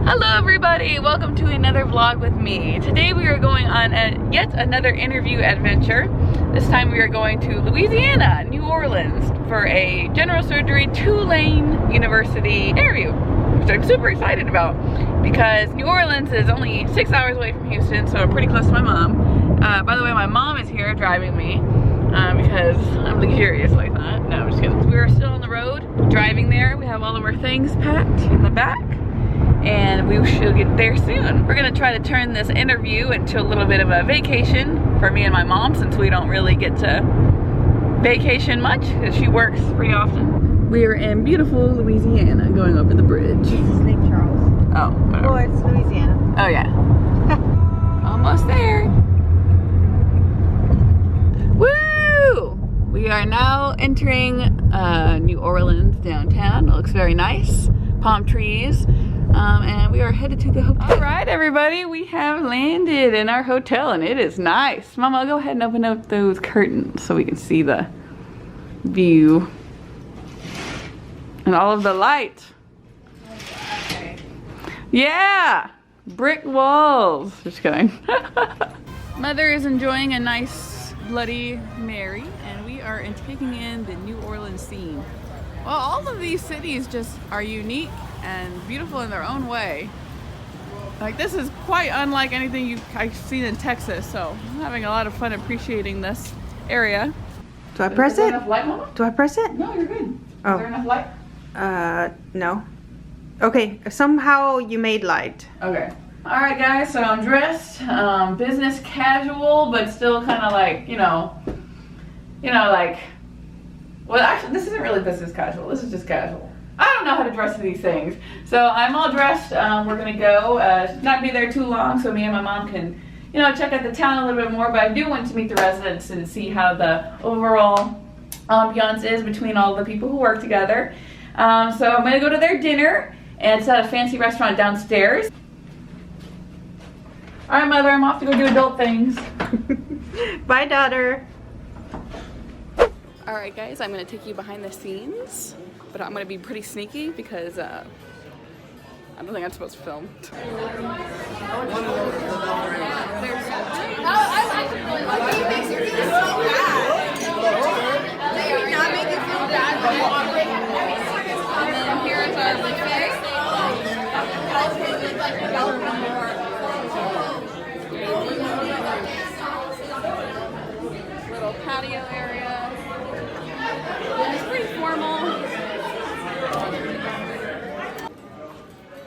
Hello everybody, welcome to another vlog with me. Today we are going on yet another interview adventure. This time we are going to Louisiana, New Orleans for a general surgery Tulane University interview, which I'm super excited about because New Orleans is only 6 hours away from Houston, so I'm pretty close to my mom. By the way, my mom is here driving me because I'm luxurious like that. No, I'm just kidding. We are still on the road driving there. We have all of our things packed in the back, and we should get there soon. We're gonna try to turn this interview into a little bit of a vacation for me and my mom, since we don't really get to vacation much because she works pretty often. We are in beautiful Louisiana, going over the bridge. This is Lake Charles. Oh, whatever. Oh, it's Louisiana. Oh yeah. Almost there. Woo! We are now entering New Orleans downtown. It looks very nice. Palm trees. And we are headed to the hotel. All right, everybody, we have landed in our hotel and it is nice. Mama, go ahead and open up those curtains so we can see the view and all of the light. Okay. Yeah, brick walls. Just kidding. Mother is enjoying a nice Bloody Mary, and we are taking in the New Orleans scene. Well, all of these cities just are unique and beautiful in their own way. Like, this is quite unlike anything I've seen in Texas, so I'm having a lot of fun appreciating this area. Do I press it? Is there enough light, Mama? Do I press it? No, you're good. Oh. Is there enough light? No. Okay, somehow you made light. Okay. All right, guys, so I'm dressed business casual, but still kind of like, you know, like, well, actually, this isn't really business casual. This is just casual. I don't know how to dress for these things. So I'm all dressed. We're going to go. Not be there too long so me and my mom can, you know, check out the town a little bit more. But I do want to meet the residents and see how the overall ambiance is between all the people who work together. So I'm going to go to their dinner. And it's at a fancy restaurant downstairs. All right, Mother, I'm off to go do adult things. Bye, daughter. All right, guys, I'm going to take you behind the scenes, but I'm going to be pretty sneaky because I don't think I'm supposed to film. And here is our buffet. Little patio area. It's pretty formal.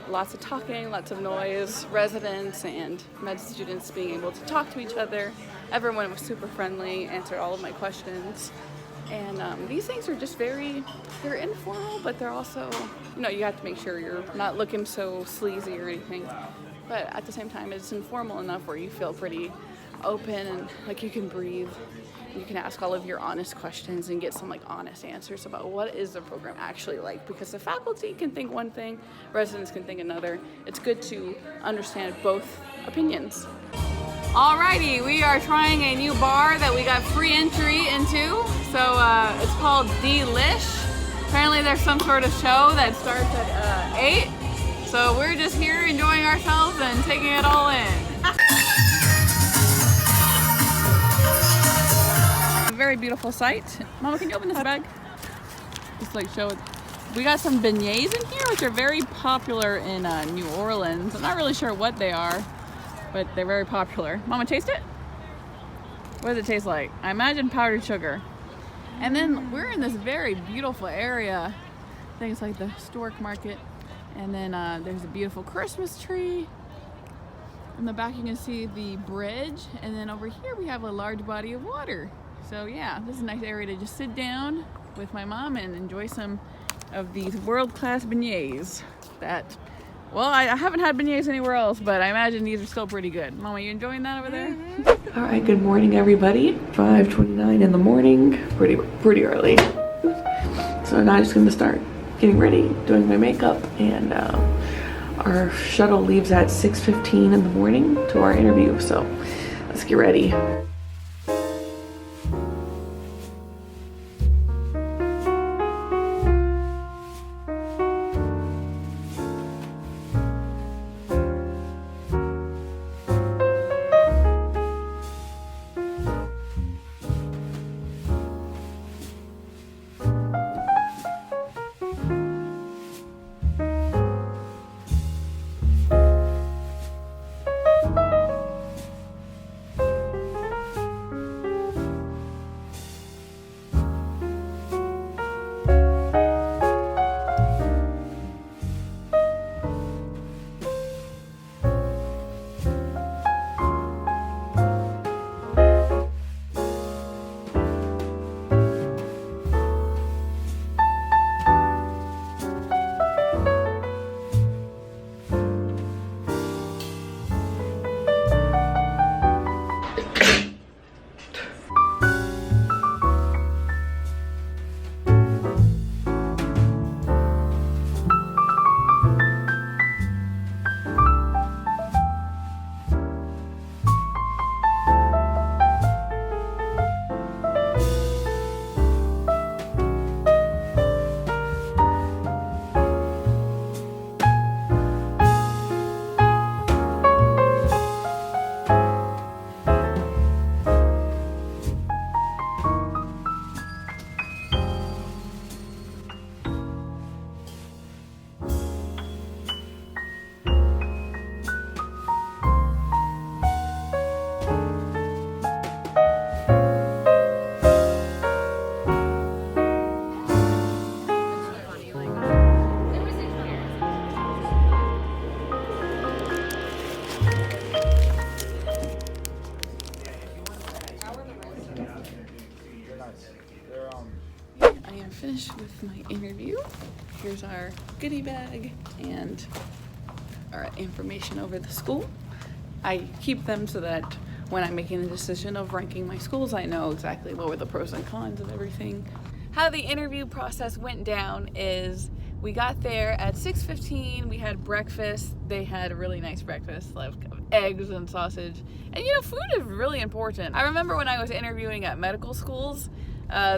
Lots of talking, lots of noise, residents and med students being able to talk to each other. Everyone was super friendly, answered all of my questions. And these things are just they're informal, but they're also, you know, you have to make sure you're not looking so sleazy or anything. But at the same time, it's informal enough where you feel pretty open and like you can breathe. You can ask all of your honest questions and get some like honest answers about what is the program actually like, because the faculty can think one thing, residents can think another. It's good to understand both opinions. Alrighty, we are trying a new bar that we got free entry into. So it's called Delish. Apparently there's some sort of show that starts at 8. So we're just here enjoying ourselves and taking it all in. Very beautiful sight. Mama, can you open this bag? Just like show it. We got some beignets in here, which are very popular in New Orleans. I'm not really sure what they are, but they're very popular. Mama, taste it? What does it taste like? I imagine powdered sugar. And then we're in this very beautiful area. Things like the historic market. And then there's a beautiful Christmas tree. In the back you can see the bridge. And then over here we have a large body of water. So yeah, this is a nice area to just sit down with my mom and enjoy some of these world-class beignets that, well, I haven't had beignets anywhere else, but I imagine these are still pretty good. Mama, you enjoying that over there? All right, good morning, everybody. 5:29 in the morning, pretty early. So now I'm just gonna start getting ready, doing my makeup, and our shuttle leaves at 6:15 in the morning to our interview, so let's get ready. my interview. Here's our goodie bag and our information over the school. I keep them so that when I'm making the decision of ranking my schools, I know exactly what were the pros and cons of everything. How the interview process went down is we got there at 6:15. We had breakfast. They had a really nice breakfast, like eggs and sausage. And you know, food is really important. I remember when I was interviewing at medical schools,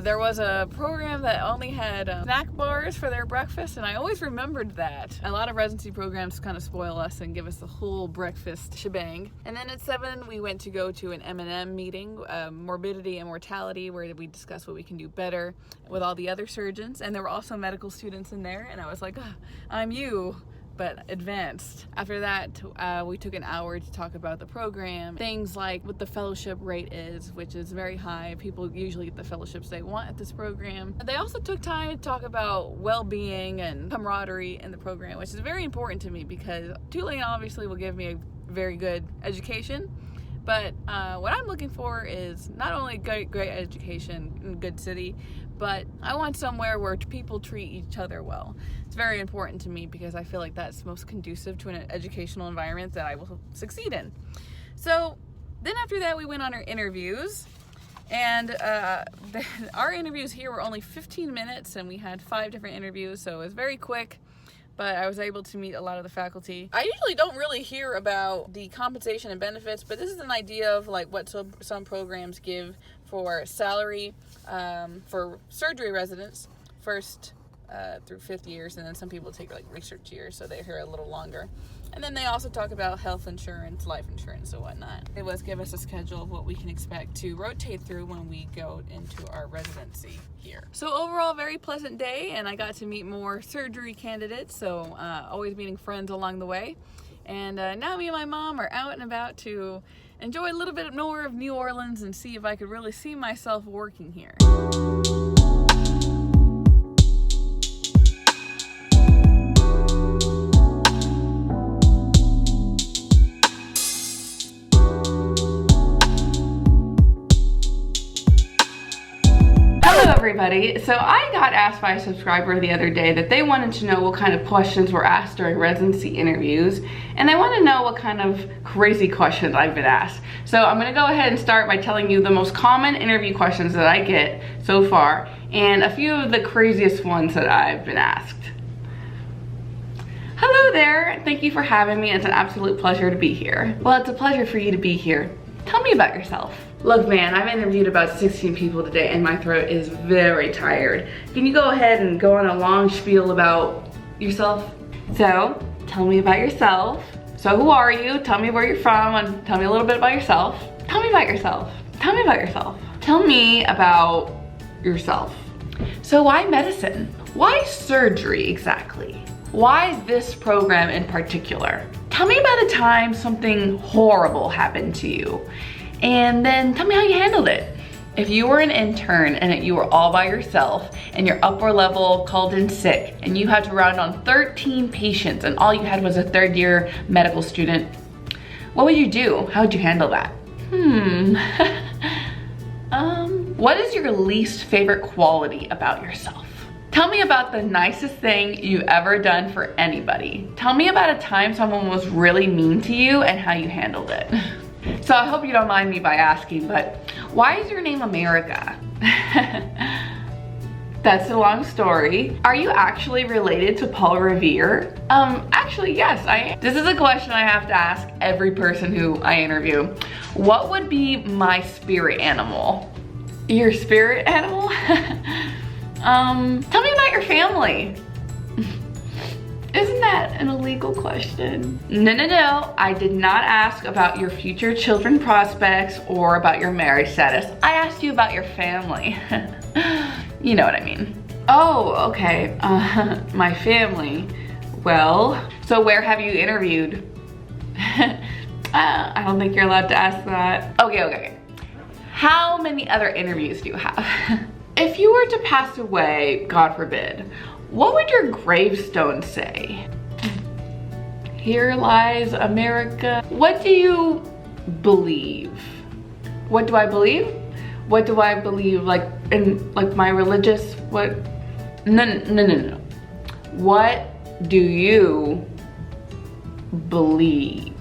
there was a program that only had snack bars for their breakfast, and I always remembered that. A lot of residency programs kind of spoil us and give us the whole breakfast shebang. And then at 7, we went to go to an M&M meeting, morbidity and mortality, where we discussed what we can do better with all the other surgeons. And there were also medical students in there, and I was like, oh, I'm you, but advanced. After that, we took an hour to talk about the program, things like what the fellowship rate is, which is very high. People usually get the fellowships they want at this program. They also took time to talk about well-being and camaraderie in the program, which is very important to me because Tulane obviously will give me a very good education, but what I'm looking for is not only great education in a good city, but I want somewhere where people treat each other well. It's very important to me because I feel like that's most conducive to an educational environment that I will succeed in. So then after that, we went on our interviews, and our interviews here were only 15 minutes, and we had 5 different interviews, so it was very quick. But I was able to meet a lot of the faculty. I usually don't really hear about the compensation and benefits, but this is an idea of like what some programs give for salary for surgery residents, first through 5th years, and then some people take like research years, so they're here a little longer. And then they also talk about health insurance, life insurance, and whatnot. It was give us a schedule of what we can expect to rotate through when we go into our residency here. So overall, very pleasant day, and I got to meet more surgery candidates, so always meeting friends along the way. And now me and my mom are out and about to enjoy a little bit more of New Orleans and see if I could really see myself working here. Everybody. So I got asked by a subscriber the other day that they wanted to know what kind of questions were asked during residency interviews, and they want to know what kind of crazy questions I've been asked. So I'm going to go ahead and start by telling you the most common interview questions that I get so far and a few of the craziest ones that I've been asked. Hello there, thank you for having me. It's an absolute pleasure to be here. Well, it's a pleasure for you to be here. Tell me about yourself. Look, man, I've interviewed about 16 people today and my throat is very tired. Can you go ahead and go on a long spiel about yourself? So, tell me about yourself. So who are you? Tell me where you're from and tell me a little bit about yourself. Tell me about yourself. Tell me about yourself. Tell me about yourself. So why medicine? Why surgery exactly? Why this program in particular? Tell me about a time something horrible happened to you, and then tell me how you handled it. If you were an intern and you were all by yourself and your upper level called in sick and you had to round on 13 patients and all you had was a 3rd year medical student, what would you do? How would you handle that? What is your least favorite quality about yourself? Tell me about the nicest thing you've ever done for anybody. Tell me about a time someone was really mean to you and how you handled it. So I hope you don't mind me by asking, but why is your name America? That's a long story. Are you actually related to Paul Revere? Actually, yes, I am. This is a question I have to ask every person who I interview. What would be my spirit animal? Your spirit animal? Tell me about your family. Isn't that an illegal question? No, I did not ask about your future children prospects or about your marriage status. I asked you about your family. You know what I mean. Oh, okay, my family. Well, so where have you interviewed? I don't think you're allowed to ask that. Okay. How many other interviews do you have? If you were to pass away, God forbid, what would your gravestone say? Here lies America. What do you believe? What do I believe? What do I believe, like in like my religious, what? No. What do you believe?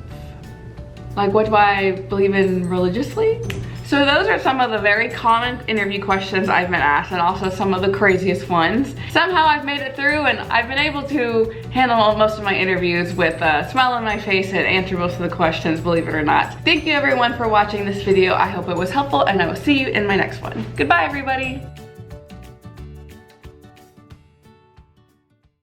Like, what do I believe in religiously? So those are some of the very common interview questions I've been asked, and also some of the craziest ones. Somehow I've made it through, and I've been able to handle most of my interviews with a smile on my face and answer most of the questions, believe it or not. Thank you everyone for watching this video. I hope it was helpful, and I will see you in my next one. Goodbye, everybody.